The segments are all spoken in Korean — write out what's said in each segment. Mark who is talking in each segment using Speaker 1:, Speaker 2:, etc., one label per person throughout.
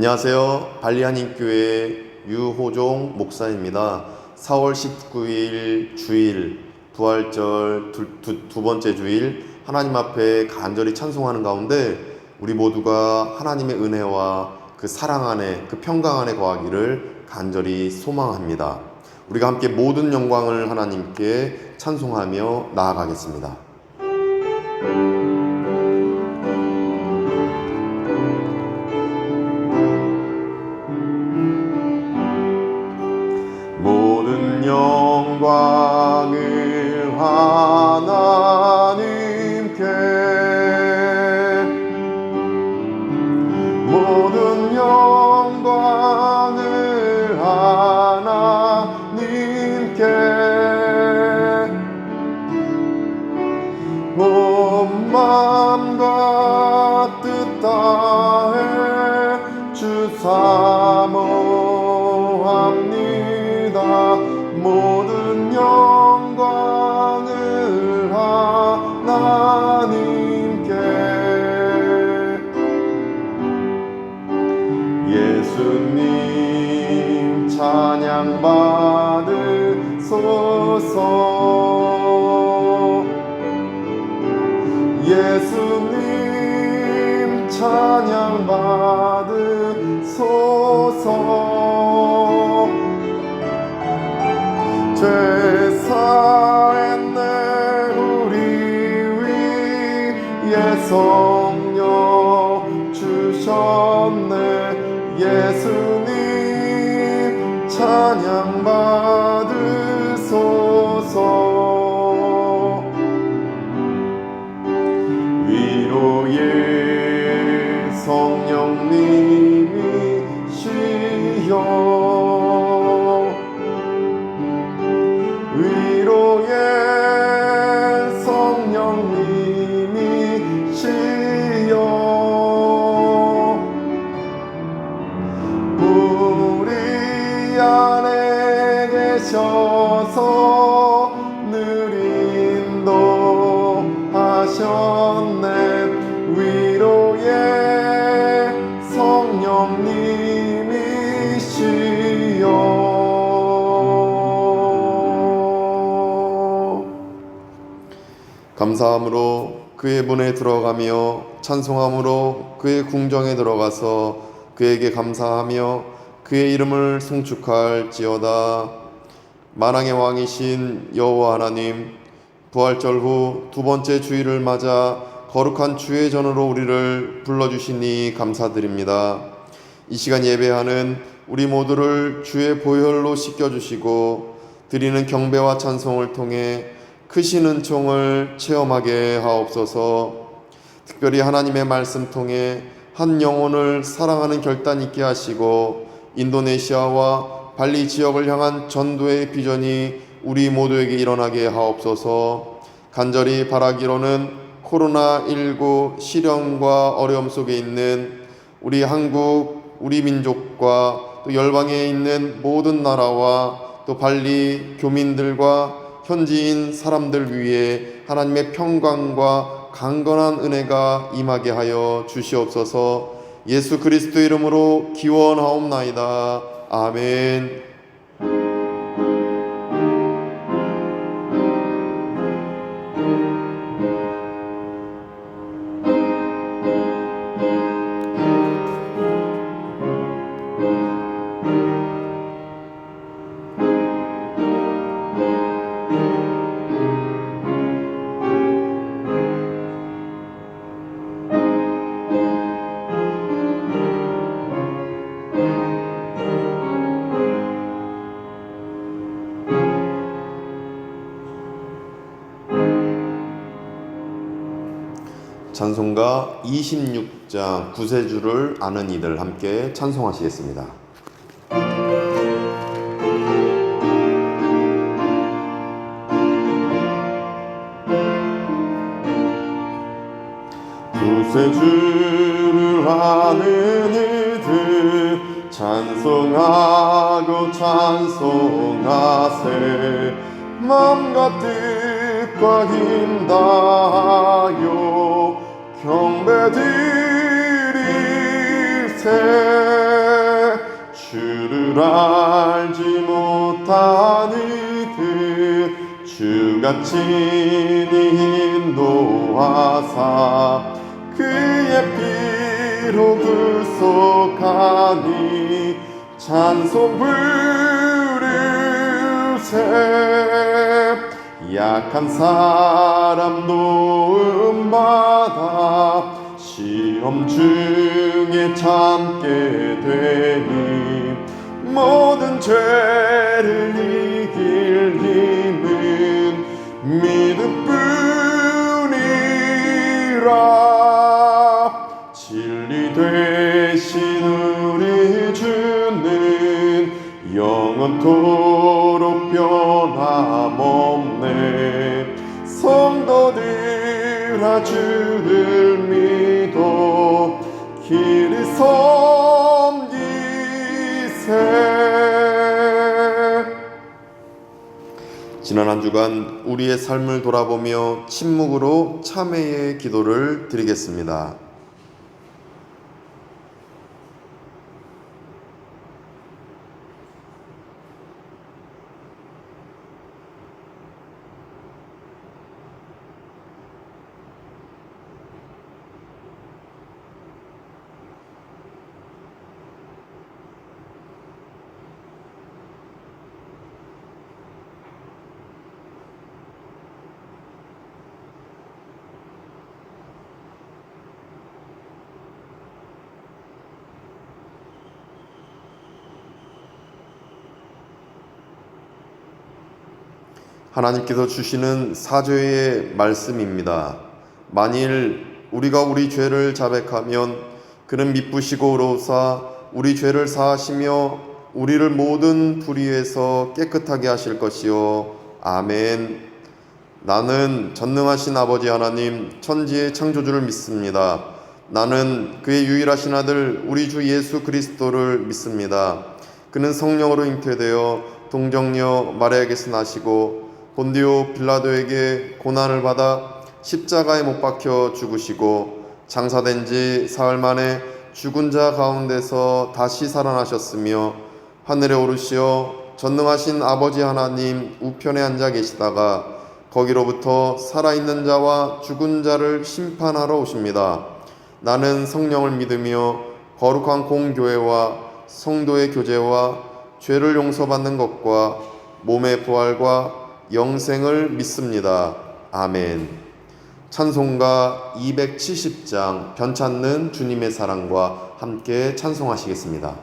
Speaker 1: 안녕하세요. 발리한인교회 유호종 목사입니다. 4월 19일 주일 부활절 두 번째 주일 하나님 앞에 간절히 찬송하는 가운데 우리 모두가 하나님의 은혜와 그 사랑 안에 그 평강 안에 거하기를 간절히 소망합니다. 우리가 함께 모든 영광을 하나님께 찬송하며 나아가겠습니다. 모든 영광을 하나님께, 모든 영광을 하나님께, 온 마음과 뜻 다해 주 사모합니다. 모든 영광을 하나님께. 예수님 찬양 받으소서. 예수님 찬양 받으소서. 죄사했네 우리 위에 성령 주셨네. 예수님 찬양 받으소서. 위로의 성령님이시여, 위로의 성령님이시여, 우리 안에 계셔서 늘 인도하셨네. 위로의 성령님이시여. 감사함으로 그의 문에 들어가며 찬송함으로 그의 궁정에 들어가서 그에게 감사하며 그의 이름을 송축할지어다. 만왕의 왕이신 여호와 하나님, 부활절 후 두 번째 주일을 맞아 거룩한 주의 전으로 우리를 불러주시니 감사드립니다. 이 시간 예배하는 우리 모두를 주의 보혈로 씻겨주시고 드리는 경배와 찬송을 통해 크신 은총을 체험하게 하옵소서. 특별히 하나님의 말씀 통해 한 영혼을 사랑하는 결단 있게 하시고 인도네시아와 발리 지역을 향한 전도의 비전이 우리 모두에게 일어나게 하옵소서. 간절히 바라기로는 코로나19 시련과 어려움 속에 있는 우리 한국, 우리 민족과 또 열방에 있는 모든 나라와 또 발리 교민들과 현지인 사람들 위에 하나님의 평강과 강건한 은혜가 임하게 하여 주시옵소서. 예수 그리스도 이름으로 기원하옵나이다. 아멘. 찬송가 26장 구세주를 아는 이들 함께 찬송하시겠습니다. 구세주를 아는 이들 찬송하고 찬송하세. 맘과 뜻과 힘 다하여 경배드릴세. 주를 알지 못하는 이들 주가 친히 인도하사 그의 피로 구속하니 찬송 부르세. 약한 사람 도움받아 시험 중에 참게 되니 모든 죄를 이길 힘은 믿음뿐이라. 진리 되신 우리 주는 영원토록 변함없네. 성도들아 주를 믿어 길이 섬기세. 지난 한 주간 우리의 삶을 돌아보며 침묵으로 참회의 기도를 드리겠습니다. 하나님께서 주시는 사죄의 말씀입니다. 만일 우리가 우리 죄를 자백하면 그는 미쁘시고 의로우사 우리 죄를 사하시며 우리를 모든 불의에서 깨끗하게 하실 것이요. 아멘. 나는 전능하신 아버지 하나님 천지의 창조주를 믿습니다. 나는 그의 유일하신 아들 우리 주 예수 그리스도를 믿습니다. 그는 성령으로 잉태되어 동정녀 마리아에게서 나시고 본디오 빌라도에게 고난을 받아 십자가에 못 박혀 죽으시고 장사된 지 사흘 만에 죽은 자 가운데서 다시 살아나셨으며 하늘에 오르시어 전능하신 아버지 하나님 우편에 앉아 계시다가 거기로부터 살아있는 자와 죽은 자를 심판하러 오십니다. 나는 성령을 믿으며 거룩한 공교회와 성도의 교제와 죄를 용서받는 것과 몸의 부활과 영생을 믿습니다. 아멘. 찬송가 270장 변찮는 주님의 사랑과 함께 찬송하시겠습니다.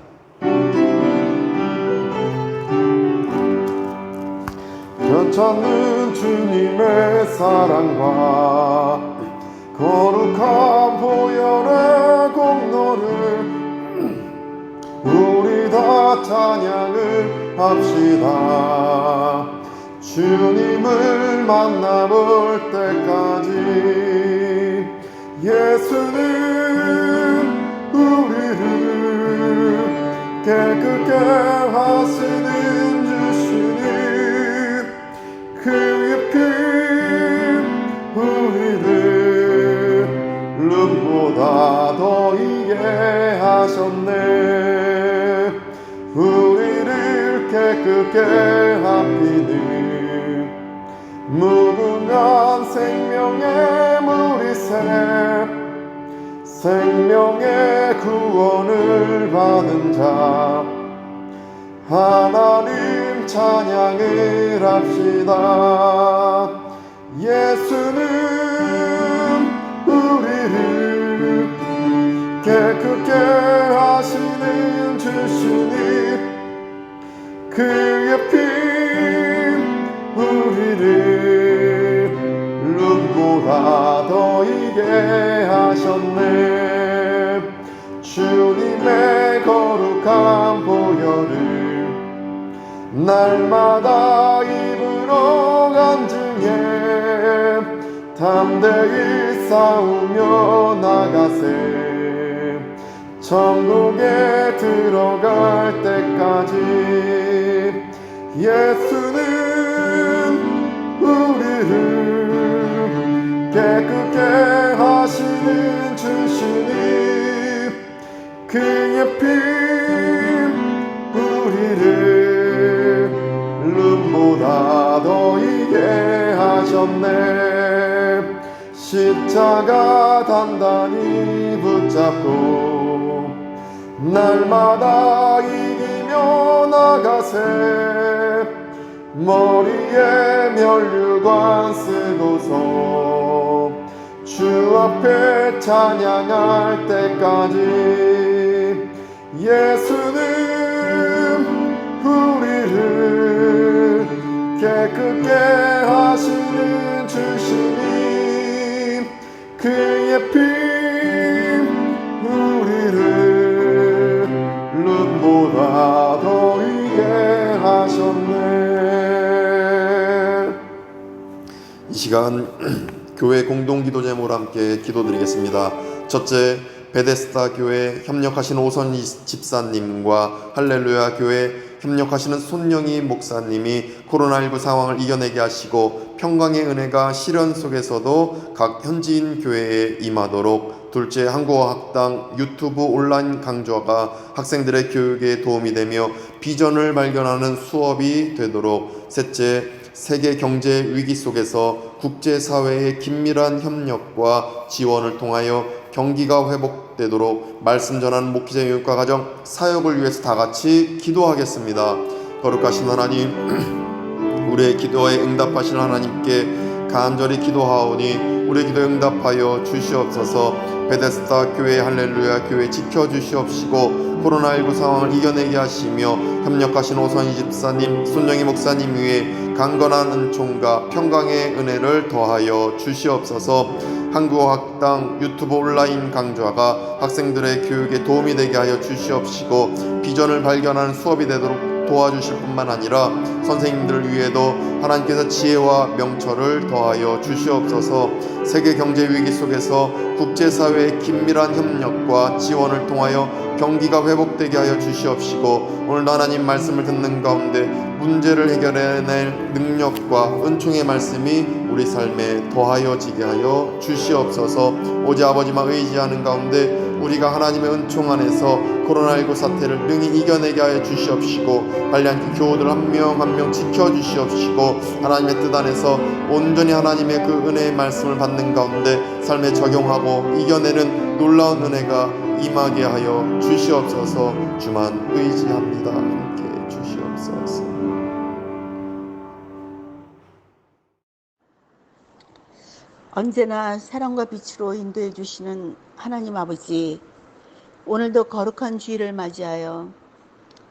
Speaker 1: 변찮는 주님의 사랑과 거룩한 보혈의 공로를 우리 다 찬양을 합시다. 주님을 만나볼 때까지 예수는 우리를 깨끗게 하시는 주시니 그의 피 우리를 눈보다 더이게 하셨네. 우리를 깨끗게 하시는 무궁한 생명의 물이새 생명의 구원을 받은 자 하나님 찬양을 합시다. 예수는 우리를 깨끗게 하시는 주시니 그의 피 우리를 눈보다 더이게 하셨네. 주님의 거룩한 보혈을 날마다 입으로 간증해 담대히 싸우며 나가세. 천국에 들어갈 때까지 예수는 우리를 깨끗게 하시는 주시니 그의 피 우리를 눈보다 더 이게 하셨네. 십자가 단단히 붙잡고 날마다 이기며 나가세. 머리에 면류관 쓰고서 주 앞에 찬양할 때까지 예수는 우리를 깨끗게 하시는 주시니 그의 피 우리를 눈보다 더 이게 하셨네. 이 시간 교회 공동기도 제목으로 함께 기도드리겠습니다. 첫째, 베데스다 교회 협력하시는 오선 집사님과 할렐루야 교회 협력하시는 손영희 목사님이 코로나19 상황을 이겨내게 하시고 평강의 은혜가 시련 속에서도 각 현지인 교회에 임하도록. 둘째, 한국어 학당 유튜브 온라인 강좌가 학생들의 교육에 도움이 되며 비전을 발견하는 수업이 되도록. 셋째, 세계 경제 위기 속에서 국제사회의 긴밀한 협력과 지원을 통하여 경기가 회복되도록 말씀 전하는 목회자 교육과 가정 사역을 위해서 다 같이 기도하겠습니다. 거룩하신 하나님, 우리의 기도에 응답하신 하나님께 간절히 기도하오니 우리의 기도에 응답하여 주시옵소서. 베데스다 교회 할렐루야 교회 지켜주시옵시고 코로나19 상황을 이겨내게 하시며 협력하신 오선희 집사님, 손영희 목사님 위에 강건한 은총과 평강의 은혜를 더하여 주시옵소서. 한국어 학당 유튜브 온라인 강좌가 학생들의 교육에 도움이 되게 하여 주시옵시고 비전을 발견하는 수업이 되도록 도와주실 뿐만 아니라 선생님들을 위해도 하나님께서 지혜와 명철을 더하여 주시옵소서. 세계 경제 위기 속에서 국제사회의 긴밀한 협력과 지원을 통하여 경기가 회복되게 하여 주시옵시고 오늘도 하나님 말씀을 듣는 가운데 문제를 해결해낼 능력과 은총의 말씀이 우리 삶에 더하여지게 하여 주시옵소서. 오직 아버지만 의지하는 가운데 우리가 하나님의 은총 안에서 코로나19 사태를 능히 이겨내게 하여 주시옵시고 관련 교우들 한 명 한 명 지켜주시옵시고 하나님의 뜻 안에서 온전히 하나님의 그 은혜의 말씀을 받는 가운데 삶에 적용하고 이겨내는 놀라운 은혜가 임하게 하여 주시옵소서. 주만 의지합니다. 함께 주시옵소서.
Speaker 2: 언제나 사랑과 빛으로 인도해 주시는 하나님 아버지, 오늘도 거룩한 주일을 맞이하여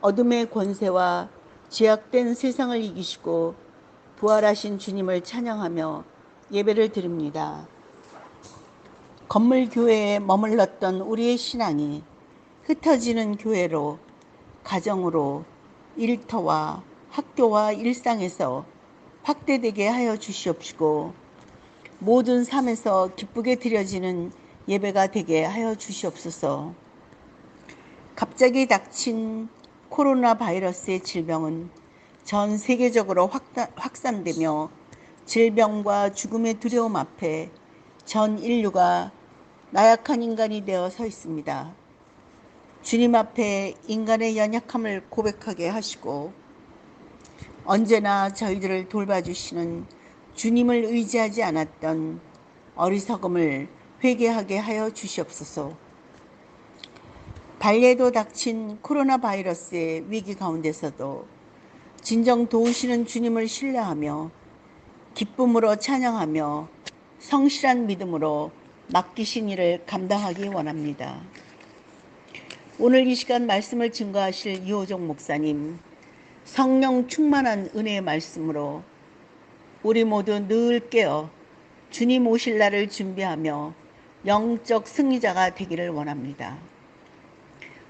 Speaker 2: 어둠의 권세와 죄악된 세상을 이기시고 부활하신 주님을 찬양하며 예배를 드립니다. 건물 교회에 머물렀던 우리의 신앙이 흩어지는 교회로, 가정으로, 일터와 학교와 일상에서 확대되게 하여 주시옵시고 모든 삶에서 기쁘게 드려지는 예배가 되게 하여 주시옵소서. 갑자기 닥친 코로나 바이러스의 질병은 전 세계적으로 확산되며 질병과 죽음의 두려움 앞에 전 인류가 나약한 인간이 되어 서 있습니다. 주님 앞에 인간의 연약함을 고백하게 하시고 언제나 저희들을 돌봐주시는 주님을 의지하지 않았던 어리석음을 회개하게 하여 주시옵소서. 발레도 닥친 코로나 바이러스의 위기 가운데서도 진정 도우시는 주님을 신뢰하며 기쁨으로 찬양하며 성실한 믿음으로 맡기신 일을 감당하기 원합니다. 오늘 이 시간 말씀을 증거하실 이호종 목사님, 성령 충만한 은혜의 말씀으로 우리 모두 늘 깨어 주님 오실 날을 준비하며 영적 승리자가 되기를 원합니다.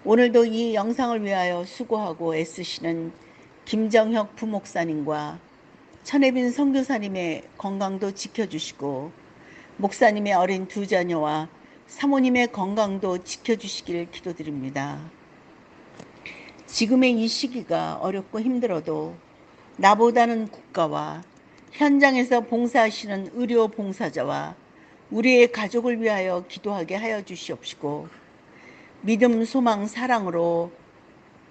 Speaker 2: 오늘도 이 영상을 위하여 수고하고 애쓰시는 김정혁 부목사님과 천혜빈 선교사님의 건강도 지켜주시고 목사님의 어린 두 자녀와 사모님의 건강도 지켜주시길 기도드립니다. 지금의 이 시기가 어렵고 힘들어도 나보다는 국가와 현장에서 봉사하시는 의료 봉사자와 우리의 가족을 위하여 기도하게 하여 주시옵시고 믿음, 소망, 사랑으로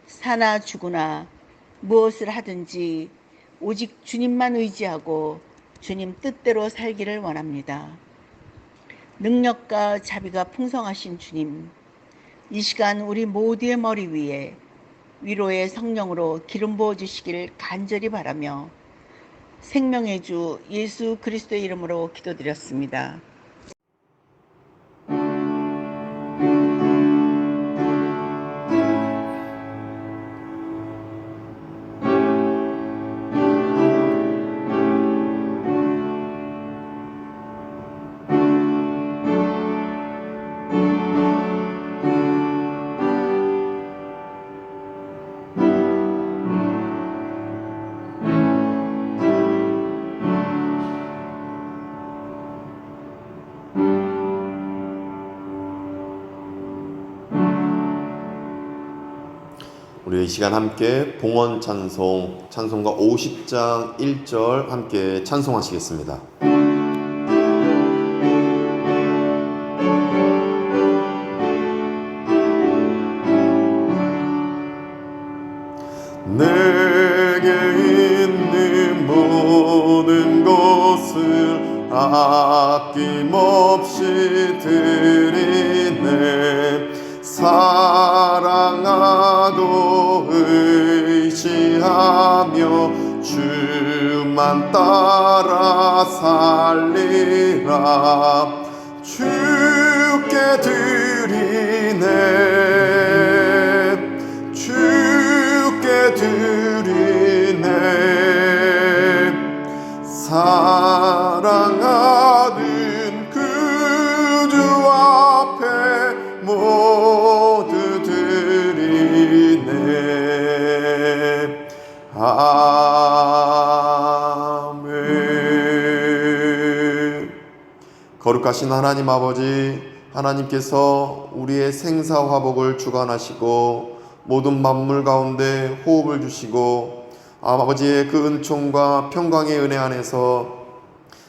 Speaker 2: 사나 죽으나 무엇을 하든지 오직 주님만 의지하고 주님 뜻대로 살기를 원합니다. 능력과 자비가 풍성하신 주님, 이 시간 우리 모두의 머리 위에 위로의 성령으로 기름 부어 주시길 간절히 바라며 생명의 주 예수 그리스도의 이름으로 기도드렸습니다.
Speaker 1: 우리 이 시간 함께 봉헌 찬송, 찬송가 50장 1절 함께 찬송하시겠습니다. 내게 있는 모든 것을 아낌없이 드리네. 사랑하고 의지하며 주만 따라 살리라. 주께 드리네. 주께 드리네. 사랑하는 그 주 앞에 모두 드리네. 아멘. 거룩하신 하나님 아버지, 하나님께서 우리의 생사화복을 주관하시고 모든 만물 가운데 호흡을 주시고 아버지의 그 은총과 평강의 은혜 안에서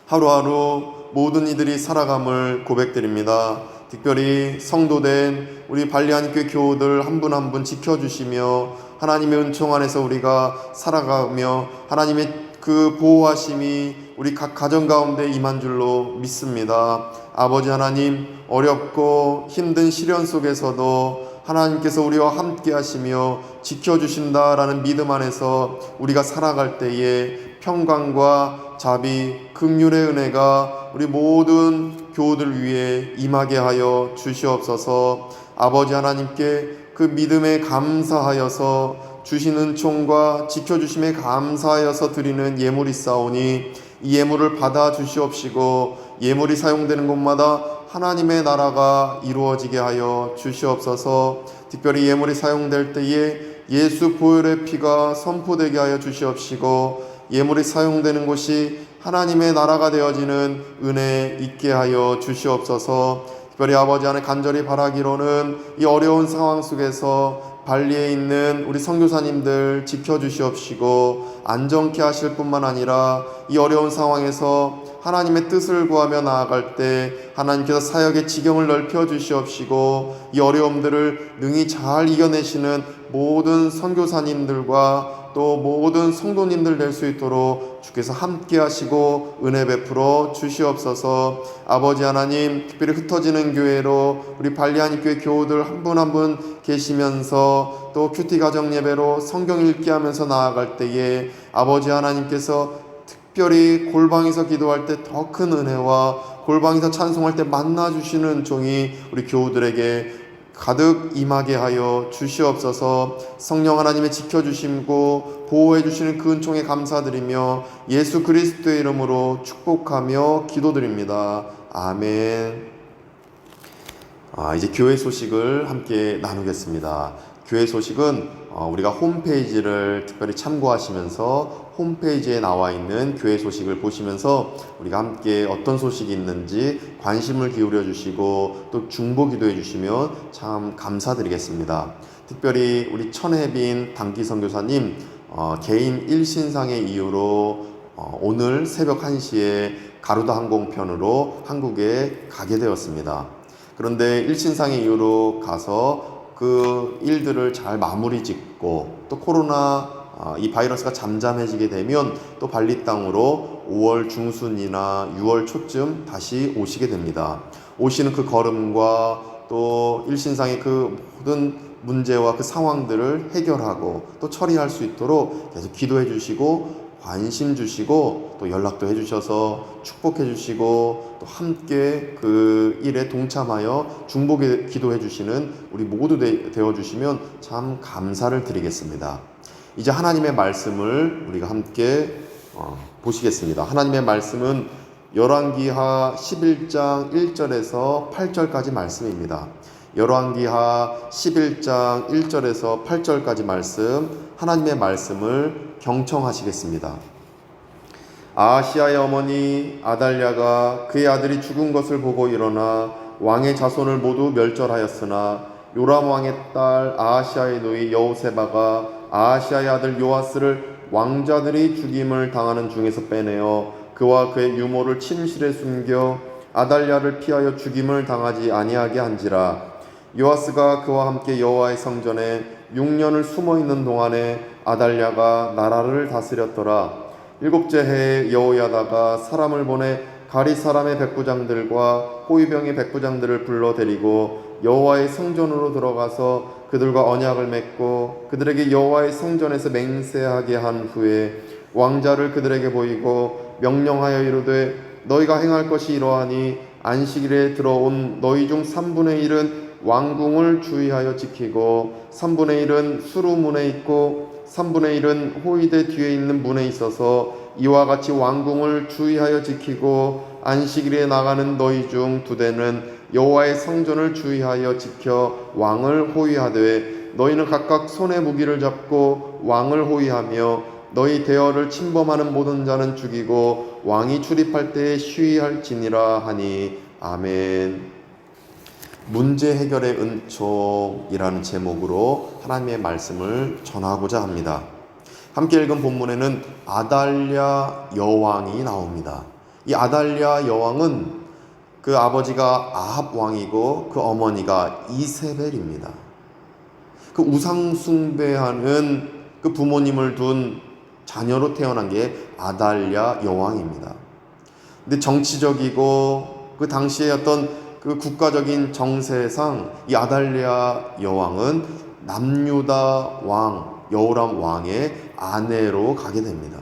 Speaker 1: 하루하루 모든 이들이 살아감을 고백드립니다. 특별히 성도된 우리 발리안교회 교우들 한 분 한 분 지켜주시며 하나님의 은총 안에서 우리가 살아가며 하나님의 그 보호하심이 우리 각 가정 가운데 임한 줄로 믿습니다. 아버지 하나님, 어렵고 힘든 시련 속에서도 하나님께서 우리와 함께 하시며 지켜주신다라는 믿음 안에서 우리가 살아갈 때에 평강과 자비, 긍휼의 은혜가 우리 모든 교우들 위해 임하게 하여 주시옵소서. 아버지 하나님께 그 믿음에 감사하여서 주신 은총과 지켜주심에 감사하여서 드리는 예물이 있사오니 이 예물을 받아 주시옵시고 예물이 사용되는 곳마다 하나님의 나라가 이루어지게 하여 주시옵소서. 특별히 예물이 사용될 때에 예수 보혈의 피가 선포되게 하여 주시옵시고 예물이 사용되는 곳이 하나님의 나라가 되어지는 은혜 있게 하여 주시옵소서. 특별히 아버지 안에 간절히 바라기로는 이 어려운 상황 속에서 발리에 있는 우리 선교사님들 지켜주시옵시고 안정케 하실 뿐만 아니라 이 어려운 상황에서 하나님의 뜻을 구하며 나아갈 때 하나님께서 사역의 지경을 넓혀 주시옵시고 이 어려움들을 능히 잘 이겨내시는 모든 선교사님들과 또 모든 성도님들 될 수 있도록 주께서 함께 하시고 은혜 베풀어 주시옵소서. 아버지 하나님, 특별히 흩어지는 교회로 우리 발리안이 교회 교우들 한 분 한 분 계시면서 또 큐티 가정 예배로 성경 읽기 하면서 나아갈 때에 아버지 하나님께서 특별히 골방에서 기도할 때 더 큰 은혜와 골방에서 찬송할 때 만나주시는 종이 우리 교우들에게 가득 임하게 하여 주시옵소서. 성령 하나님의 지켜주심고 보호해 주시는 그 은총에 감사드리며 예수 그리스도의 이름으로 축복하며 기도드립니다. 아멘. 이제 교회 소식을 함께 나누겠습니다. 교회 소식은 우리가 홈페이지를 특별히 참고하시면서 홈페이지에 나와 있는 교회 소식을 보시면서 우리가 함께 어떤 소식이 있는지 관심을 기울여 주시고 또 중보 기도해 주시면 참 감사드리겠습니다. 특별히 우리 천혜빈 단기 선교사님 개인 일신상의 이유로 오늘 새벽 1시에 가루다 항공편으로 한국에 가게 되었습니다. 그런데 일신상의 이유로 가서 그 일들을 잘 마무리 짓고 있고, 또 이 바이러스가 잠잠해지게 되면 또 발리 땅으로 5월 중순이나 6월 초쯤 다시 오시게 됩니다. 오시는 그 걸음과 또 일신상의 그 모든 문제와 그 상황들을 해결하고 또 처리할 수 있도록 계속 기도해 주시고 관심 주시고 또 연락도 해주셔서 축복해 주시고 또 함께 그 일에 동참하여 중보에 기도해 주시는 우리 모두 되어 주시면 참 감사를 드리겠습니다. 이제 하나님의 말씀을 우리가 함께 보시겠습니다. 하나님의 말씀은 열왕기하 11장 1절에서 8절까지 말씀입니다. 열왕기하 11장 1절에서 8절까지 말씀, 하나님의 말씀을 경청하시겠습니다. 아하시아의 어머니 아달랴가 그의 아들이 죽은 것을 보고 일어나 왕의 자손을 모두 멸절하였으나 요람 왕의 딸 아하시아의 누이 여호세바가 아하시아의 아들 요아스를 왕자들이 죽임을 당하는 중에서 빼내어 그와 그의 유모를 침실에 숨겨 아달랴를 피하여 죽임을 당하지 아니하게 한지라. 요아스가 그와 함께 여호와의 성전에 6년을 숨어있는 동안에 아달랴가 나라를 다스렸더라. 7째 해에 여호야다가 사람을 보내 가리 사람의 백부장들과 호위병의 백부장들을 불러 데리고 여호와의 성전으로 들어가서 그들과 언약을 맺고 그들에게 여호와의 성전에서 맹세하게 한 후에 왕자를 그들에게 보이고 명령하여 이르되 너희가 행할 것이 이러하니 안식일에 들어온 너희 중 3분의 1은 왕궁을 주의하여 지키고 3분의 1은 수루문에 있고 3분의 1은 호위대 뒤에 있는 문에 있어서 이와 같이 왕궁을 주의하여 지키고 안식일에 나가는 너희 중 2대는 여호와의 성전을 주의하여 지켜 왕을 호위하되 너희는 각각 손에 무기를 잡고 왕을 호위하며 너희 대열을 침범하는 모든 자는 죽이고 왕이 출입할 때에 쉬할지니라 하니. 아멘. 문제 해결의 은총이라는 제목으로 하나님의 말씀을 전하고자 합니다. 함께 읽은 본문에는 아달랴 여왕이 나옵니다. 이 아달랴 여왕은 그 아버지가 아합 왕이고 그 어머니가 이세벨입니다. 그 우상 숭배하는 그 부모님을 둔 자녀로 태어난 게 아달랴 여왕입니다. 근데 정치적이고 그 당시의 어떤 그 국가적인 정세상 이 아달랴 여왕은 남유다 왕 여호람 왕의 아내로 가게 됩니다.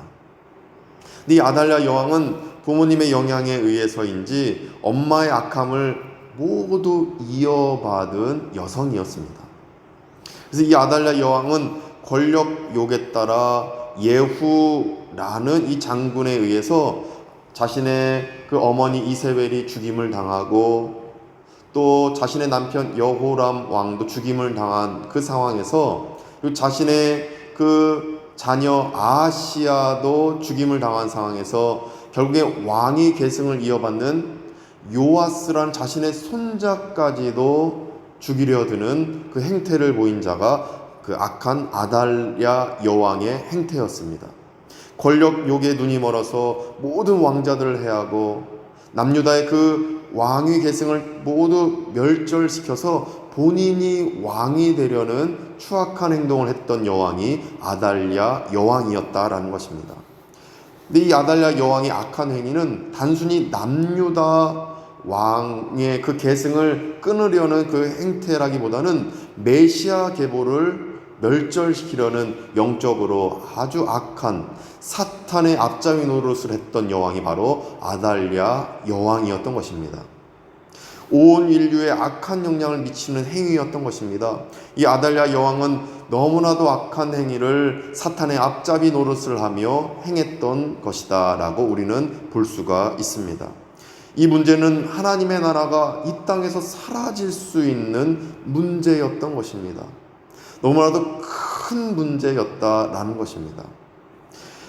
Speaker 1: 근데 이 아달랴 여왕은 부모님의 영향에 의해서인지 엄마의 악함을 모두 이어받은 여성이었습니다. 그래서 이 아달랴 여왕은 권력욕에 따라 예후라는 이 장군에 의해서 자신의 그 어머니 이세벨이 죽임을 당하고 또 자신의 남편 여호람 왕도 죽임을 당한 그 상황에서 자신의 그 자녀 아하시아도 죽임을 당한 상황에서 결국에 왕위 계승을 이어받는 요아스란 자신의 손자까지도 죽이려 드는 그 행태를 보인 자가 그 악한 아달랴 여왕의 행태였습니다. 권력욕에 눈이 멀어서 모든 왕자들을 해하고 남유다의 그 왕위 계승을 모두 멸절시켜서 본인이 왕이 되려는 추악한 행동을 했던 여왕이 아달랴 여왕이었다라는 것입니다. 근데 이 아달랴 여왕의 악한 행위는 단순히 남유다 왕의 그 계승을 끊으려는 그 행태라기보다는 메시아 계보를 멸절시키려는 영적으로 아주 악한 사탄의 앞잡이 노릇을 했던 여왕이 바로 아달랴 여왕이었던 것입니다. 온 인류에 악한 영향을 미치는 행위였던 것입니다. 이 아달랴 여왕은 너무나도 악한 행위를 사탄의 앞잡이 노릇을 하며 행했던 것이다 라고 우리는 볼 수가 있습니다. 이 문제는 하나님의 나라가 이 땅에서 사라질 수 있는 문제였던 것입니다. 너무나도 큰 문제였다라는 것입니다.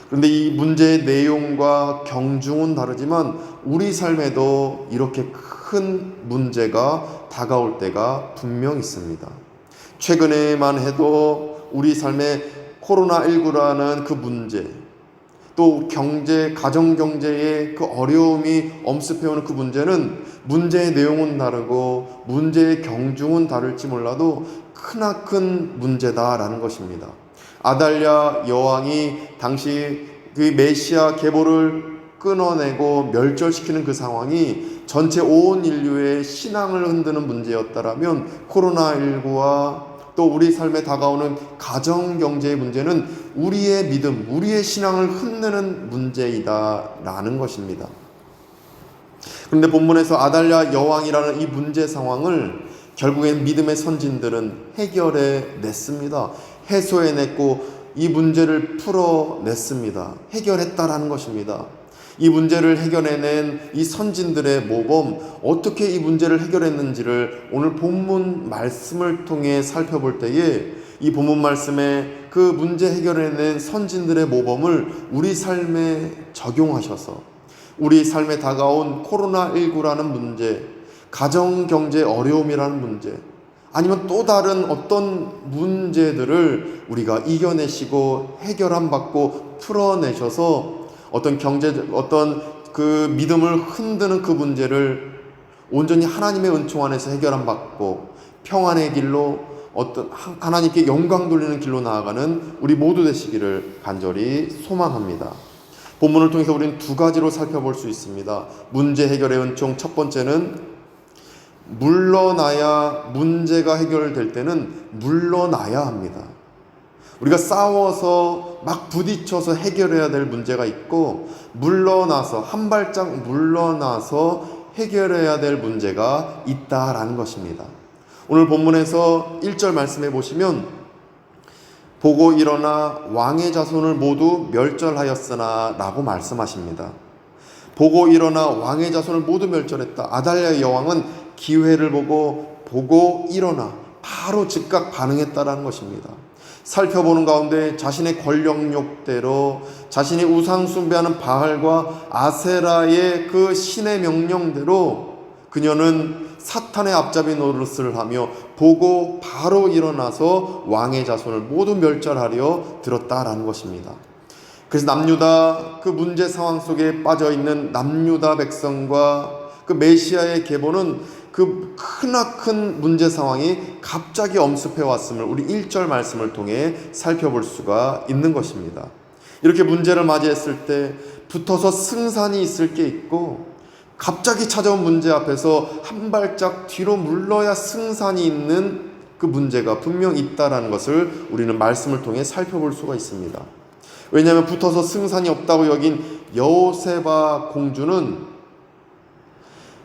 Speaker 1: 그런데 이 문제의 내용과 경중은 다르지만 우리 삶에도 이렇게 큰 문제가 다가올 때가 분명 있습니다. 최근에만 해도 우리 삶에 코로나19라는 그 문제, 또 경제, 가정경제의 그 어려움이 엄습해오는 그 문제는 문제의 내용은 다르고 문제의 경중은 다를지 몰라도 크나큰 문제다라는 것입니다. 아달랴 여왕이 당시 그 메시아 계보를 끊어내고 멸절시키는 그 상황이 전체 온 인류의 신앙을 흔드는 문제였다라면, 코로나19와 또 우리 삶에 다가오는 가정 경제의 문제는 우리의 믿음, 우리의 신앙을 흔드는 문제이다라는 것입니다. 그런데 본문에서 아달랴 여왕이라는 이 문제 상황을 결국엔 믿음의 선진들은 해결해 냈습니다. 해소해냈고 이 문제를 풀어냈습니다. 해결했다라는 것입니다. 이 문제를 해결해낸 이 선진들의 모범, 어떻게 이 문제를 해결했는지를 오늘 본문 말씀을 통해 살펴볼 때에 이 본문 말씀에 그 문제 해결해낸 선진들의 모범을 우리 삶에 적용하셔서 우리 삶에 다가온 코로나19라는 문제, 가정경제 어려움이라는 문제, 아니면 또 다른 어떤 문제들을 우리가 이겨내시고 해결함 받고 풀어내셔서 어떤 그 믿음을 흔드는 그 문제를 온전히 하나님의 은총 안에서 해결함 받고 평안의 길로 어떤 하나님께 영광 돌리는 길로 나아가는 우리 모두 되시기를 간절히 소망합니다. 본문을 통해서 우리는 두 가지로 살펴볼 수 있습니다. 문제 해결의 은총, 첫 번째는 물러나야, 문제가 해결될 때는 물러나야 합니다. 우리가 싸워서 막 부딪혀서 해결해야 될 문제가 있고, 물러나서 한 발짝 물러나서 해결해야 될 문제가 있다라는 것입니다. 오늘 본문에서 1절 말씀해 보시면 보고 일어나 왕의 자손을 모두 멸절하였으나 라고 말씀하십니다. 보고 일어나 왕의 자손을 모두 멸절했다. 아달랴 여왕은 기회를 보고 일어나 바로 즉각 반응했다라는 것입니다. 살펴보는 가운데 자신의 권력욕대로 자신이 우상 숭배하는 바알과 아세라의 그 신의 명령대로 그녀는 사탄의 앞잡이 노릇을 하며 보고 바로 일어나서 왕의 자손을 모두 멸절하려 들었다라는 것입니다. 그래서 남유다 그 문제 상황 속에 빠져있는 남유다 백성과 그 메시아의 계보는 그 크나큰 문제 상황이 갑자기 엄습해 왔음을 우리 1절 말씀을 통해 살펴볼 수가 있는 것입니다. 이렇게 문제를 맞이했을 때 붙어서 승산이 있을 게 있고, 갑자기 찾아온 문제 앞에서 한 발짝 뒤로 물러야 승산이 있는 그 문제가 분명 있다라는 것을 우리는 말씀을 통해 살펴볼 수가 있습니다. 왜냐하면 붙어서 승산이 없다고 여긴 여호세바 공주는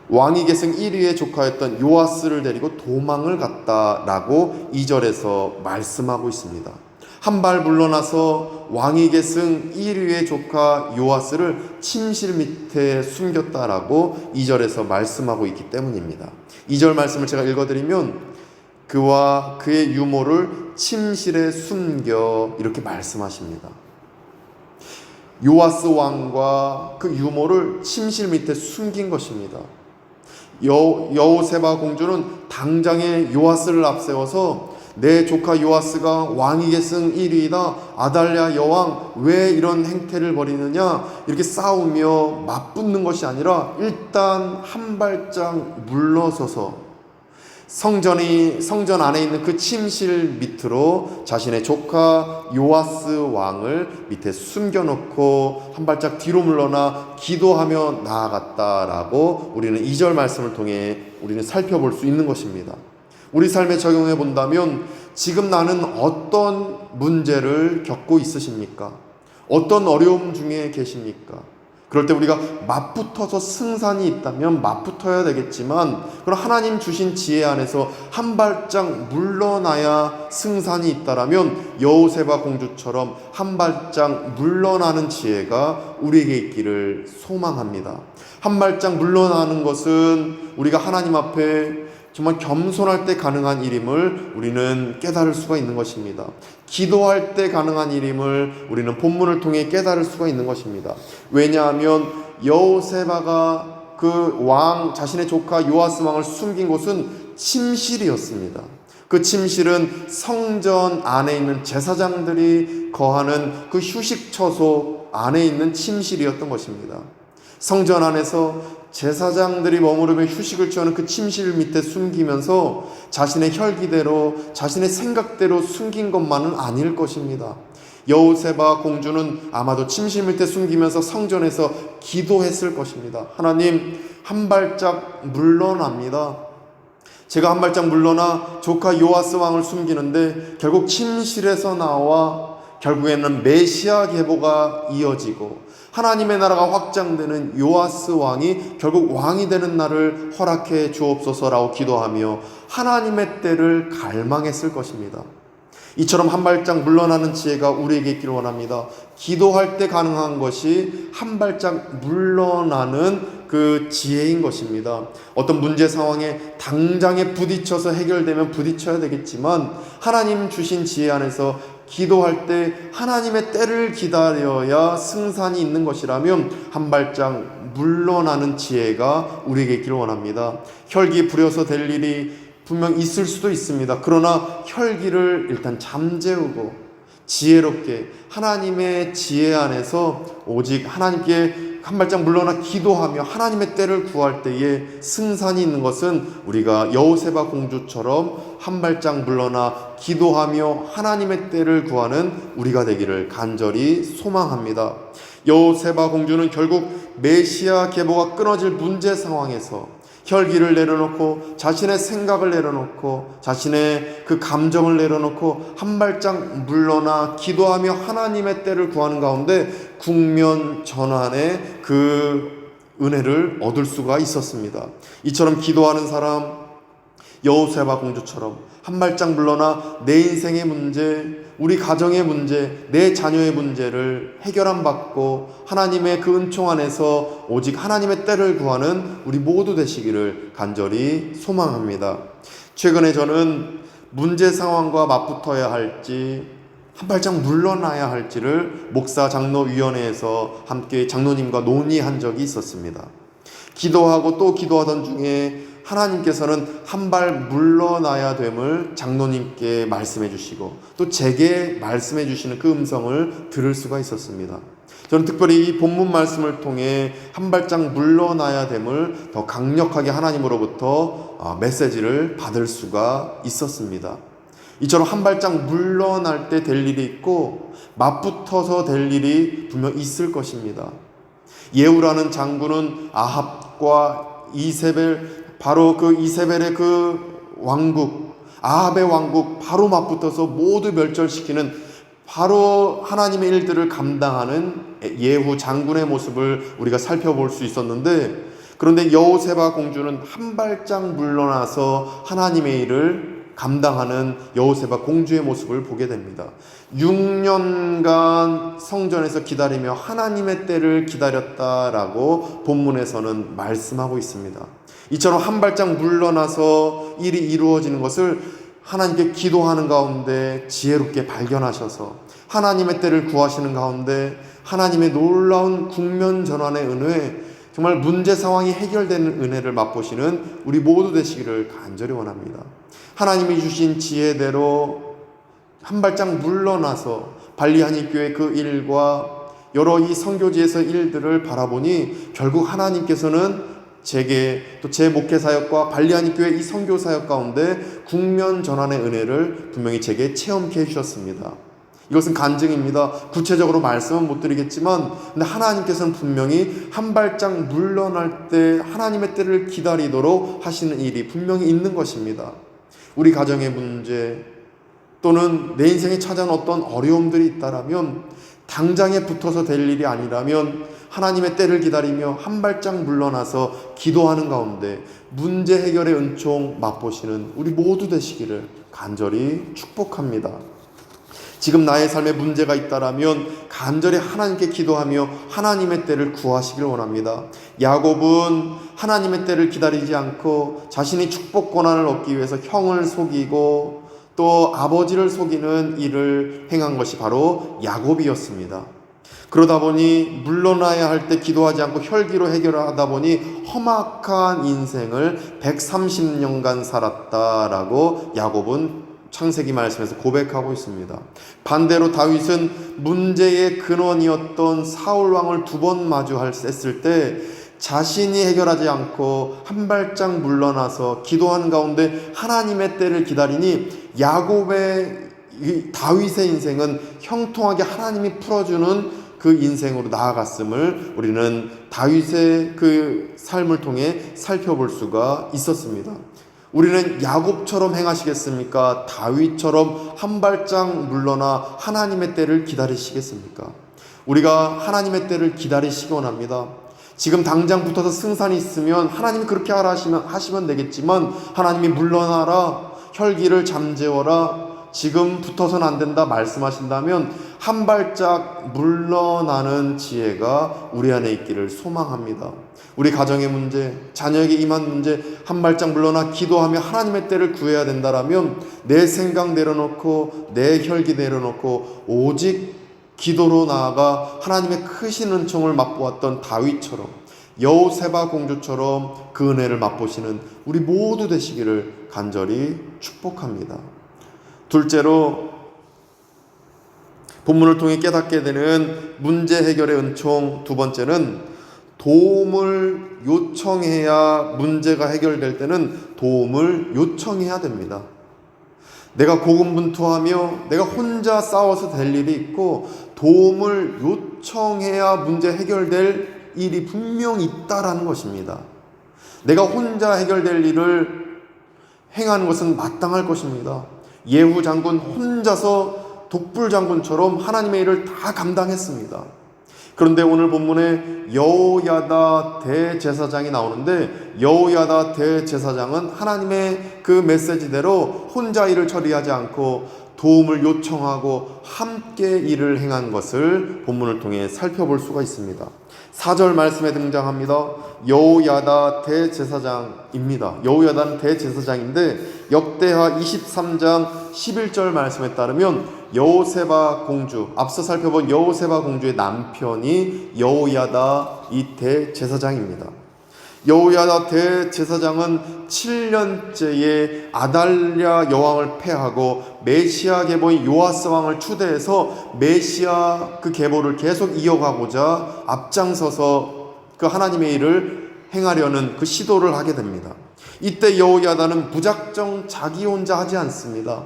Speaker 1: 왕위 계승 1위의 조카였던 요아스를 데리고 도망을 갔다라고 2절에서 말씀하고 있습니다. 한 발 물러나서 왕위 계승 1위의 조카 요아스를 침실 밑에 숨겼다라고 2절에서 말씀하고 있기 때문입니다. 2절 말씀을 제가 읽어드리면 그와 그의 유모를 침실에 숨겨 이렇게 말씀하십니다. 요아스 왕과 그 유모를 침실 밑에 숨긴 것입니다. 여호세바 공주는 당장에 요아스를 앞세워서 내 조카 요아스가 왕위 계승 1위이다. 아달랴 여왕 왜 이런 행태를 벌이느냐, 이렇게 싸우며 맞붙는 것이 아니라 일단 한 발짝 물러서서 성전 안에 있는 그 침실 밑으로 자신의 조카 요아스 왕을 밑에 숨겨놓고 한 발짝 뒤로 물러나 기도하며 나아갔다라고 우리는 2절 말씀을 통해 우리는 살펴볼 수 있는 것입니다. 우리 삶에 적용해 본다면 지금 나는 어떤 문제를 겪고 있으십니까? 어떤 어려움 중에 계십니까? 그럴 때 우리가 맞붙어서 승산이 있다면 맞붙어야 되겠지만, 그럼 하나님 주신 지혜 안에서 한 발짝 물러나야 승산이 있다라면 여호세바 공주처럼 한 발짝 물러나는 지혜가 우리에게 있기를 소망합니다. 한 발짝 물러나는 것은 우리가 하나님 앞에 정말 겸손할 때 가능한 일임을 우리는 깨달을 수가 있는 것입니다. 기도할 때 가능한 일임을 우리는 본문을 통해 깨달을 수가 있는 것입니다. 왜냐하면 여호세바가 그 왕, 자신의 조카 요아스 왕을 숨긴 곳은 침실이었습니다. 그 침실은 성전 안에 있는 제사장들이 거하는 그 휴식처소 안에 있는 침실이었던 것입니다. 성전 안에서 제사장들이 머무르며 휴식을 취하는 그 침실 밑에 숨기면서 자신의 혈기대로 자신의 생각대로 숨긴 것만은 아닐 것입니다. 여호세바 공주는 아마도 침실 밑에 숨기면서 성전에서 기도했을 것입니다. 하나님, 한 발짝 물러납니다. 제가 한 발짝 물러나 조카 요아스 왕을 숨기는데 결국 침실에서 나와 결국에는 메시아 계보가 이어지고 하나님의 나라가 확장되는 요아스 왕이 결국 왕이 되는 날을 허락해 주옵소서라고 기도하며 하나님의 때를 갈망했을 것입니다. 이처럼 한 발짝 물러나는 지혜가 우리에게 있기를 원합니다. 기도할 때 가능한 것이 한 발짝 물러나는 그 지혜인 것입니다. 어떤 문제 상황에 당장에 부딪혀서 해결되면 부딪혀야 되겠지만 하나님 주신 지혜 안에서 기도할 때 하나님의 때를 기다려야 승산이 있는 것이라면 한 발짝 물러나는 지혜가 우리에게 있기를 원합니다. 혈기 부려서 될 일이 분명 있을 수도 있습니다. 그러나 혈기를 일단 잠재우고 지혜롭게 하나님의 지혜 안에서 오직 하나님께 한 발짝 물러나 기도하며 하나님의 때를 구할 때에 승산이 있는 것은 우리가 여호세바 공주처럼 한 발짝 물러나 기도하며 하나님의 때를 구하는 우리가 되기를 간절히 소망합니다. 여호세바 공주는 결국 메시아 계보가 끊어질 문제 상황에서 혈기를 내려놓고 자신의 생각을 내려놓고 자신의 그 감정을 내려놓고 한 발짝 물러나 기도하며 하나님의 때를 구하는 가운데 국면 전환의 그 은혜를 얻을 수가 있었습니다. 이처럼 기도하는 사람, 여호세바 공주처럼 한 발짝 물러나 내 인생의 문제, 우리 가정의 문제, 내 자녀의 문제를 해결함 받고 하나님의 그 은총 안에서 오직 하나님의 때를 구하는 우리 모두 되시기를 간절히 소망합니다. 최근에 저는 문제 상황과 맞붙어야 할지 한 발짝 물러나야 할지를 목사 장로위원회에서 함께 장로님과 논의한 적이 있었습니다. 기도하고 또 기도하던 중에 하나님께서는 한 발 물러나야 됨을 장로님께 말씀해 주시고 또 제게 말씀해 주시는 그 음성을 들을 수가 있었습니다. 저는 특별히 이 본문 말씀을 통해 한 발짝 물러나야 됨을 더 강력하게 하나님으로부터 메시지를 받을 수가 있었습니다. 이처럼 한 발짝 물러날 때 될 일이 있고 맞붙어서 될 일이 분명 있을 것입니다. 예후라는 장군은 아합과 이세벨, 바로 그 이세벨의 그 왕국, 아합의 왕국 바로 맞붙어서 모두 멸절시키는 바로 하나님의 일들을 감당하는 예후 장군의 모습을 우리가 살펴볼 수 있었는데, 그런데 여호세바 공주는 한 발짝 물러나서 하나님의 일을 감당하는 여호세바 공주의 모습을 보게 됩니다. 6년간 성전에서 기다리며 하나님의 때를 기다렸다라고 본문에서는 말씀하고 있습니다. 이처럼 한 발짝 물러나서 일이 이루어지는 것을 하나님께 기도하는 가운데 지혜롭게 발견하셔서 하나님의 때를 구하시는 가운데 하나님의 놀라운 국면 전환의 은혜, 정말 문제 상황이 해결되는 은혜를 맛보시는 우리 모두 되시기를 간절히 원합니다. 하나님이 주신 지혜대로 한 발짝 물러나서 발리하니 교회 그 일과 여러 이 선교지에서 일들을 바라보니 결국 하나님께서는 제게 또 제 목회 사역과 발리하니 교회 이 선교 사역 가운데 국면 전환의 은혜를 분명히 제게 체험케 해주셨습니다. 이것은 간증입니다. 구체적으로 말씀은 못 드리겠지만 근데 하나님께서는 분명히 한 발짝 물러날 때 하나님의 때를 기다리도록 하시는 일이 분명히 있는 것입니다. 우리 가정의 문제 또는 내 인생에 찾아온 어떤 어려움들이 있다라면 당장에 붙어서 될 일이 아니라면 하나님의 때를 기다리며 한 발짝 물러나서 기도하는 가운데 문제 해결의 은총 맛보시는 우리 모두 되시기를 간절히 축복합니다. 지금 나의 삶에 문제가 있다라면 간절히 하나님께 기도하며 하나님의 때를 구하시길 원합니다. 야곱은 하나님의 때를 기다리지 않고 자신이 축복 권한을 얻기 위해서 형을 속이고 또 아버지를 속이는 일을 행한 것이 바로 야곱이었습니다. 그러다 보니 물러나야 할 때 기도하지 않고 혈기로 해결하다 보니 험악한 인생을 130년간 살았다라고 야곱은 창세기 말씀에서 고백하고 있습니다. 반대로 다윗은 문제의 근원이었던 사울 왕을 2번 마주했을 때 자신이 해결하지 않고 한 발짝 물러나서 기도하는 가운데 하나님의 때를 기다리니 다윗의 인생은 형통하게 하나님이 풀어주는 그 인생으로 나아갔음을 우리는 다윗의 그 삶을 통해 살펴볼 수가 있었습니다. 우리는 야곱처럼 행하시겠습니까? 다윗처럼 한 발짝 물러나 하나님의 때를 기다리시겠습니까? 우리가 하나님의 때를 기다리시기 원합니다. 지금 당장 붙어서 승산이 있으면 하나님이 그렇게 하라 하시면 되겠지만, 하나님이 물러나라, 혈기를 잠재워라, 지금 붙어서는 안 된다 말씀하신다면 한 발짝 물러나는 지혜가 우리 안에 있기를 소망합니다. 우리 가정의 문제, 자녀에게 임한 문제, 한 발짝 물러나 기도하며 하나님의 때를 구해야 된다라면 내 생각 내려놓고 내 혈기 내려놓고 오직 기도로 나아가 하나님의 크신 은총을 맛보았던 다윗처럼, 여호세바 공주처럼 그 은혜를 맛보시는 우리 모두 되시기를 간절히 축복합니다. 둘째로, 본문을 통해 깨닫게 되는 문제 해결의 은총 두 번째는, 도움을 요청해야 문제가 해결될 때는 도움을 요청해야 됩니다. 내가 고군분투하며 내가 혼자 싸워서 될 일이 있고, 도움을 요청해야 문제 해결될 일이 분명히 있다라는 것입니다. 내가 혼자 해결될 일을 행하는 것은 마땅할 것입니다. 예후 장군 혼자서 독불 장군처럼 하나님의 일을 다 감당했습니다. 그런데 오늘 본문에 여호야다 대제사장이 나오는데, 여호야다 대제사장은 하나님의 그 메시지대로 혼자 일을 처리하지 않고 도움을 요청하고 함께 일을 행한 것을 본문을 통해 살펴볼 수가 있습니다. 4절 말씀에 등장합니다. 여호야다 대제사장입니다. 여호야다는 대제사장인데, 역대하 23장 11절 말씀에 따르면 여호세바 공주, 앞서 살펴본 여호세바 공주의 남편이 여호야다 이 대제사장입니다. 여호야다 대제사장은 7년째에 아달랴 여왕을 패하고 메시아 계보인 요아스 왕을 추대해서 메시아 그 계보를 계속 이어가고자 앞장서서 그 하나님의 일을 행하려는 그 시도를 하게 됩니다. 이때 여호야다는 무작정 자기 혼자 하지 않습니다.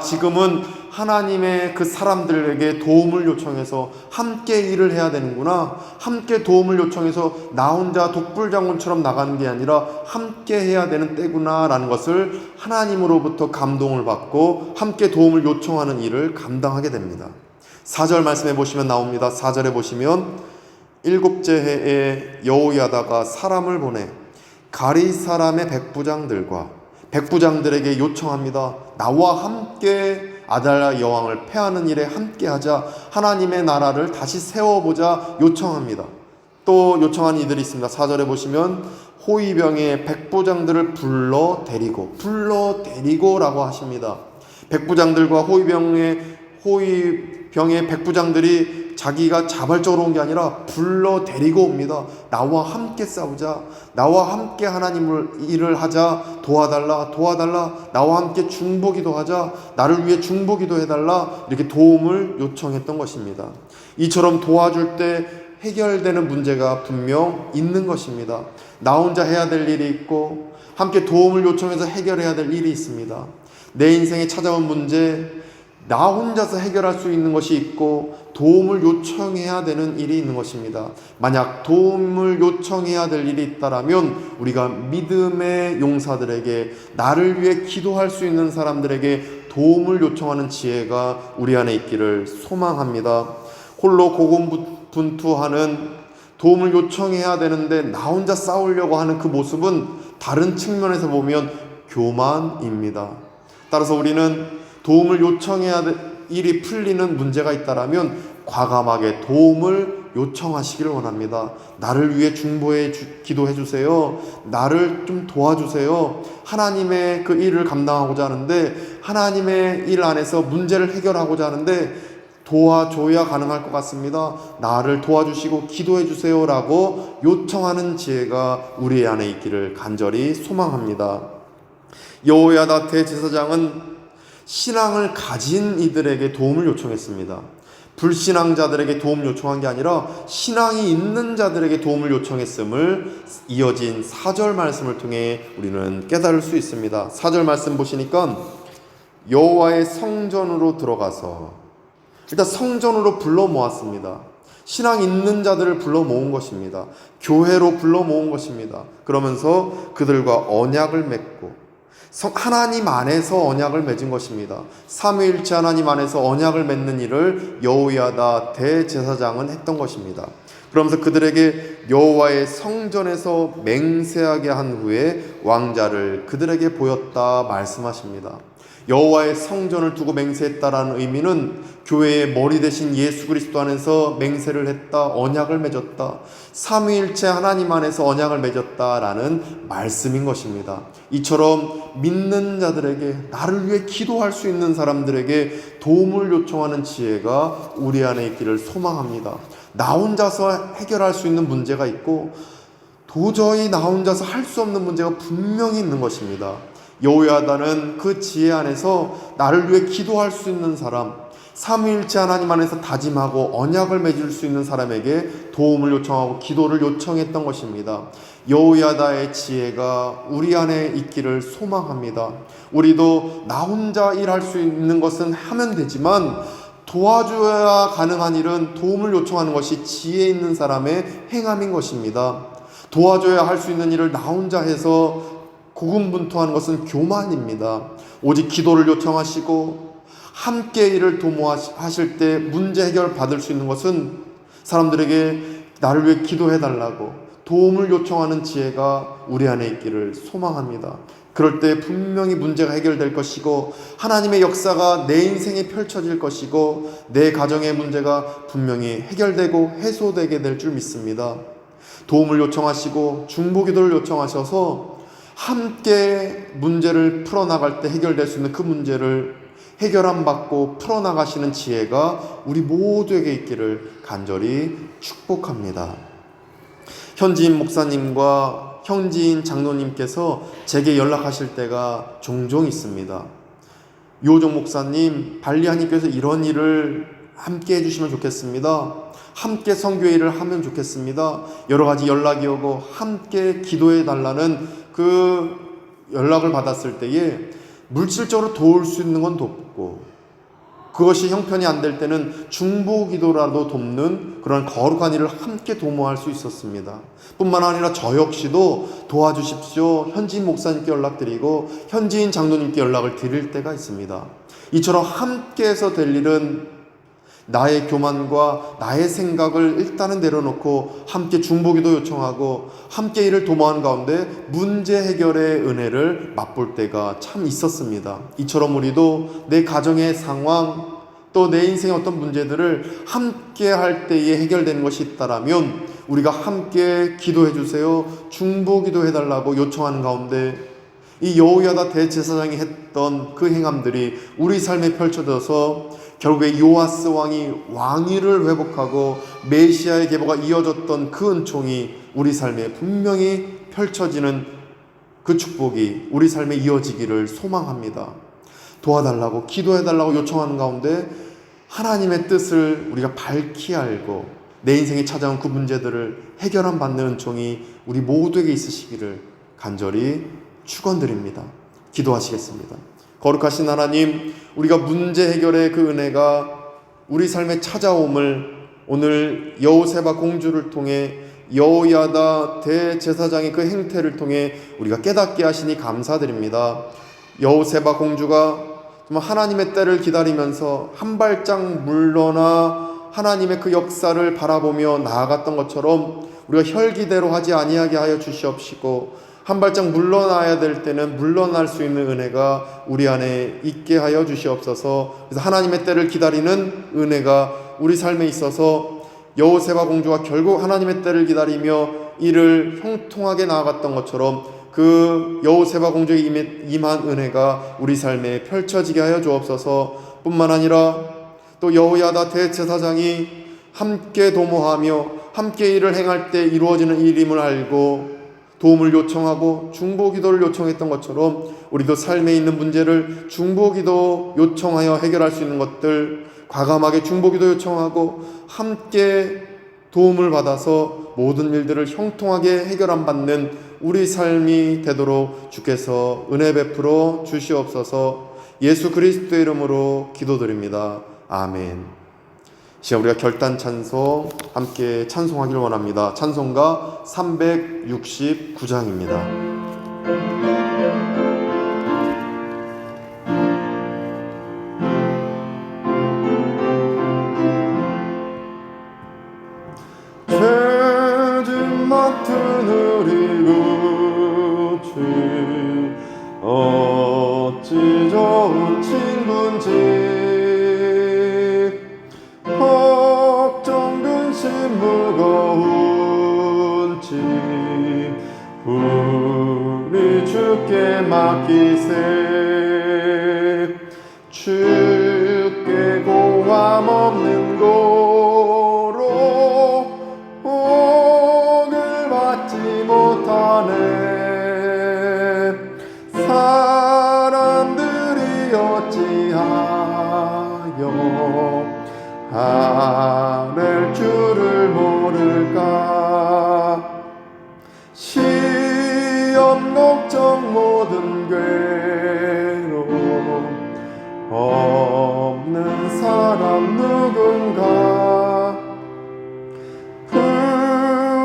Speaker 1: 지금은 하나님의 그 사람들에게 도움을 요청해서 함께 일을 해야 되는구나, 함께 도움을 요청해서 나 혼자 독불장군처럼 나가는 게 아니라 함께 해야 되는 때구나 라는 것을 하나님으로부터 감동을 받고 함께 도움을 요청하는 일을 감당하게 됩니다. 4절 말씀해 보시면 나옵니다. 4절에 보시면 7째 해에 여호야다가 사람을 보내 가리 사람의 백부장들에게 요청합니다. 나와 함께 아달랴 여왕을 패하는 일에 함께하자, 하나님의 나라를 다시 세워보자 요청합니다. 또 요청한 이들이 있습니다. 4절에 보시면 호위병의 백부장들을 불러 데리고라고 하십니다. 백부장들과 호위병의 백부장들이 자기가 자발적으로 온 게 아니라 불러 데리고 옵니다. 나와 함께 싸우자, 나와 함께 하나님을 일을 하자, 도와달라, 나와 함께 중보기도 하자, 나를 위해 중보기도 해달라, 이렇게 도움을 요청했던 것입니다. 이처럼 도와줄 때 해결되는 문제가 분명 있는 것입니다. 나 혼자 해야 될 일이 있고 함께 도움을 요청해서 해결해야 될 일이 있습니다. 내 인생에 찾아온 문제, 나 혼자서 해결할 수 있는 것이 있고 도움을 요청해야 되는 일이 있는 것입니다. 만약 도움을 요청해야 될 일이 있다라면 우리가 믿음의 용사들에게, 나를 위해 기도할 수 있는 사람들에게 도움을 요청하는 지혜가 우리 안에 있기를 소망합니다. 홀로 고군분투하는, 도움을 요청해야 되는데 나 혼자 싸우려고 하는 그 모습은 다른 측면에서 보면 교만입니다. 따라서 우리는 도움을 요청해야 될 일이 풀리는 문제가 있다라면 과감하게 도움을 요청하시기를 원합니다. 나를 위해 기도해 주세요. 나를 좀 도와주세요. 하나님의 그 일을 감당하고자 하는데, 하나님의 일 안에서 문제를 해결하고자 하는데 도와줘야 가능할 것 같습니다. 나를 도와주시고 기도해 주세요라고 요청하는 지혜가 우리 안에 있기를 간절히 소망합니다. 여호야다 대제사장은 신앙을 가진 이들에게 도움을 요청했습니다. 불신앙자들에게 도움 요청한 게 아니라 신앙이 있는 자들에게 도움을 요청했음을 이어진 4절 말씀을 통해 우리는 깨달을 수 있습니다. 4절 말씀 보시니까 여호와의 성전으로 들어가서, 일단 성전으로 불러 모았습니다. 신앙 있는 자들을 불러 모은 것입니다. 교회로 불러 모은 것입니다. 그러면서 그들과 언약을 맺고 하나님 안에서 언약을 맺은 것입니다. 삼위일체 하나님 안에서 언약을 맺는 일을 여호야다 대제사장은 했던 것입니다. 그러면서 그들에게 여호와의 성전에서 맹세하게 한 후에 왕자를 그들에게 보였다 말씀하십니다. 여호와의 성전을 두고 맹세했다라는 의미는 교회의 머리 대신 예수 그리스도 안에서 맹세를 했다, 언약을 맺었다, 삼위일체 하나님 안에서 언약을 맺었다라는 말씀인 것입니다. 이처럼 믿는 자들에게, 나를 위해 기도할 수 있는 사람들에게 도움을 요청하는 지혜가 우리 안에 있기를 소망합니다. 나 혼자서 해결할 수 있는 문제가 있고 도저히 나 혼자서 할 수 없는 문제가 분명히 있는 것입니다. 여호야다는 그 지혜 안에서 나를 위해 기도할 수 있는 사람, 삼위일체 하나님 안에서 다짐하고 언약을 맺을 수 있는 사람에게 도움을 요청하고 기도를 요청했던 것입니다. 여호야다의 지혜가 우리 안에 있기를 소망합니다. 우리도 나 혼자 일할 수 있는 것은 하면 되지만 도와줘야 가능한 일은 도움을 요청하는 것이 지혜 있는 사람의 행함인 것입니다. 도와줘야 할 수 있는 일을 나 혼자 해서 고군분투하는 것은 교만입니다. 오직 기도를 요청하시고 함께 일을 도모하실 때 문제 해결 받을 수 있는 것은 사람들에게 나를 위해 기도해달라고 도움을 요청하는 지혜가 우리 안에 있기를 소망합니다. 그럴 때 분명히 문제가 해결될 것이고 하나님의 역사가 내 인생에 펼쳐질 것이고 내 가정의 문제가 분명히 해결되고 해소되게 될 줄 믿습니다. 도움을 요청하시고 중보기도를 요청하셔서 함께 문제를 풀어나갈 때 해결될 수 있는 그 문제를 해결함 받고 풀어나가시는 지혜가 우리 모두에게 있기를 간절히 축복합니다. 현지인 목사님과 현지인 장로님께서 제게 연락하실 때가 종종 있습니다. 요종 목사님, 발리하님께서 이런 일을 함께 해주시면 좋겠습니다. 함께 선교 일을 하면 좋겠습니다. 여러 가지 연락이 오고 함께 기도해 달라는 그 연락을 받았을 때에 물질적으로 도울 수 있는 건 돕고 그것이 형편이 안 될 때는 중보기도라도 돕는 그런 거룩한 일을 함께 도모할 수 있었습니다. 뿐만 아니라 저 역시도 도와주십시오. 현지인 목사님께 연락드리고 현지인 장로님께 연락을 드릴 때가 있습니다. 이처럼 함께해서 될 일은 나의 교만과 나의 생각을 일단은 내려놓고 함께 중보기도 요청하고 함께 일을 도모하는 가운데 문제 해결의 은혜를 맛볼 때가 참 있었습니다. 이처럼 우리도 내 가정의 상황 또 내 인생의 어떤 문제들을 함께 할 때에 해결되는 것이 있다라면 우리가 함께 기도해 주세요, 중보기도 해달라고 요청하는 가운데 이 여호야다 대제사장이 했던 그 행함들이 우리 삶에 펼쳐져서 결국에 요아스 왕이 왕위를 회복하고 메시아의 계보가 이어졌던 그 은총이 우리 삶에 분명히 펼쳐지는 그 축복이 우리 삶에 이어지기를 소망합니다. 도와달라고 기도해달라고 요청하는 가운데 하나님의 뜻을 우리가 밝히 알고 내 인생에 찾아온 그 문제들을 해결함 받는 은총이 우리 모두에게 있으시기를 간절히 축원드립니다. 기도하시겠습니다. 거룩하신 하나님, 우리가 문제 해결의 그 은혜가 우리 삶에 찾아옴을 오늘 여호세바 공주를 통해 여호야다 대제사장의 그 행태를 통해 우리가 깨닫게 하시니 감사드립니다. 여호세바 공주가 정말 하나님의 때를 기다리면서 한 발짝 물러나 하나님의 그 역사를 바라보며 나아갔던 것처럼 우리가 혈기대로 하지 아니하게 하여 주시옵시고 한 발짝 물러나야 될 때는 물러날 수 있는 은혜가 우리 안에 있게 하여 주시옵소서. 그래서 하나님의 때를 기다리는 은혜가 우리 삶에 있어서 여호세바 공주가 결국 하나님의 때를 기다리며 이를 형통하게 나아갔던 것처럼 그 여호세바 공주에게 임한 은혜가 우리 삶에 펼쳐지게 하여 주옵소서. 뿐만 아니라 또 여호야다 대제사장이 함께 도모하며 함께 일을 행할 때 이루어지는 일임을 알고 도움을 요청하고 중보기도를 요청했던 것처럼 우리도 삶에 있는 문제를 중보기도 요청하여 해결할 수 있는 것들 과감하게 중보기도 요청하고 함께 도움을 받아서 모든 일들을 형통하게 해결함 받는 우리 삶이 되도록 주께서 은혜 베풀어 주시옵소서. 예수 그리스도의 이름으로 기도드립니다. 아멘. 시간 우리가 결단 찬송 함께 찬송하기를 원합니다. 찬송가 369장입니다. 죄짐 맡은 우리 구주 어찌 좋은 친구인지 걱정 근심 무거운지 우리 주께 맡기세. 주께 고함 없는 고로 복을 받지 못하네. 사람들이 어찌하여 아랠 줄을 모를까. 시험 걱정 모든 괴로움 없는 사람 누군가.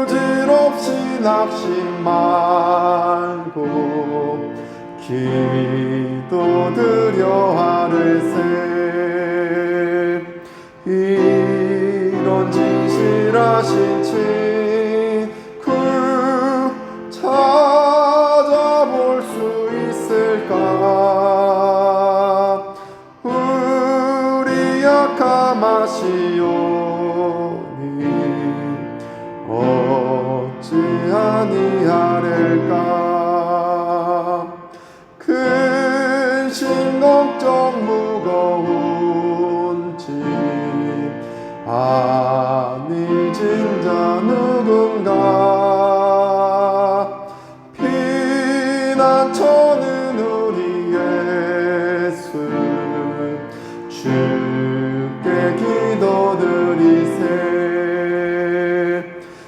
Speaker 1: 부질없이 낙심 말고 기도드려 하르세. 이런 진실하신 친구 찾아볼 수 있을까. 우리 약함 아시오니 어찌 아니하릴까. 근심 걱정 무거운지 아니 진짜 누군가. 피난처는 우리 예수 주께 기도드리세.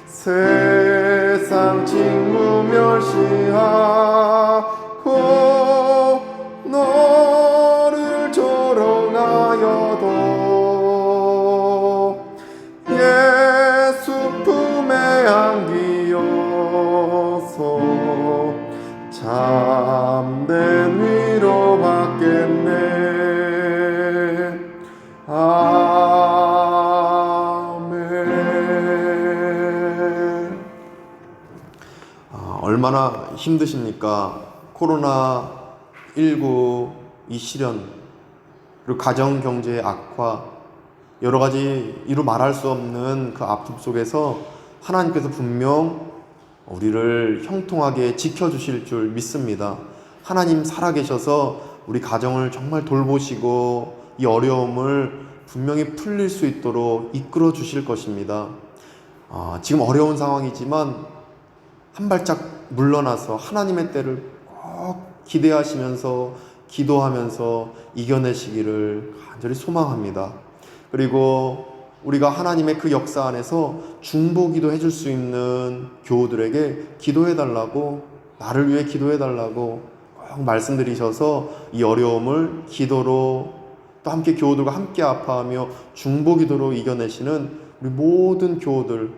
Speaker 1: 세상 친구 멸시하고 너를 조롱하여도 예수 품에 안기어서 참된 위로 받겠네. 아멘. 얼마나 힘드십니까? 코로나19 이 시련, 그리고 가정 경제의 악화, 여러 가지 이루 말할 수 없는 그 아픔 속에서 하나님께서 분명 우리를 형통하게 지켜주실 줄 믿습니다. 하나님 살아계셔서 우리 가정을 정말 돌보시고 이 어려움을 분명히 풀릴 수 있도록 이끌어 주실 것입니다. 지금 어려운 상황이지만 한 발짝 물러나서 하나님의 때를 꼭 기대하시면서 기도하면서 이겨내시기를 간절히 소망합니다. 그리고 우리가 하나님의 그 역사 안에서 중보기도 해줄 수 있는 교우들에게 기도해달라고, 나를 위해 기도해달라고 꼭 말씀드리셔서 이 어려움을 기도로 또 함께 교우들과 함께 아파하며 중보기도로 이겨내시는 우리 모든 교우들,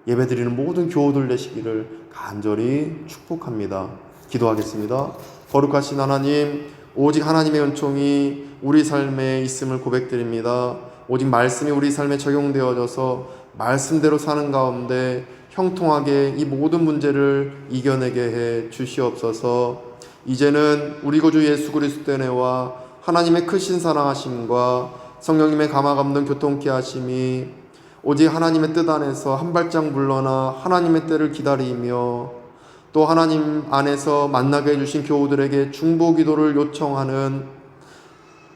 Speaker 1: 예배드리는 모든 교우들 되시기를 간절히 축복합니다. 기도하겠습니다. 거룩하신 하나님, 오직 하나님의 은총이 우리 삶에 있음을 고백드립니다. 오직 말씀이 우리 삶에 적용되어져서 말씀대로 사는 가운데 형통하게 이 모든 문제를 이겨내게 해 주시옵소서. 이제는 우리 구주 예수 그리스도의 은혜와 하나님의 크신 사랑하심과 성령님의 감화 감동 교통케 하심이 오직 하나님의 뜻 안에서 한 발짝 물러나 하나님의 때를 기다리며 또 하나님 안에서 만나게 해주신 교우들에게 중보기도를 요청하는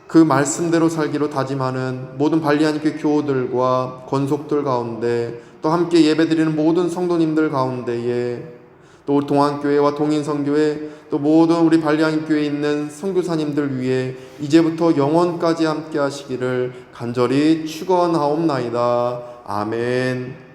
Speaker 1: 그 말씀대로 살기로 다짐하는 모든 발리안교 교우들과 권속들 가운데 또 함께 예배드리는 모든 성도님들 가운데에 또 동안교회와 동인선교회 또 모든 우리 발리안교회에 있는 선교사님들 위해 이제부터 영원까지 함께 하시기를 간절히 축원하옵나이다. 아멘.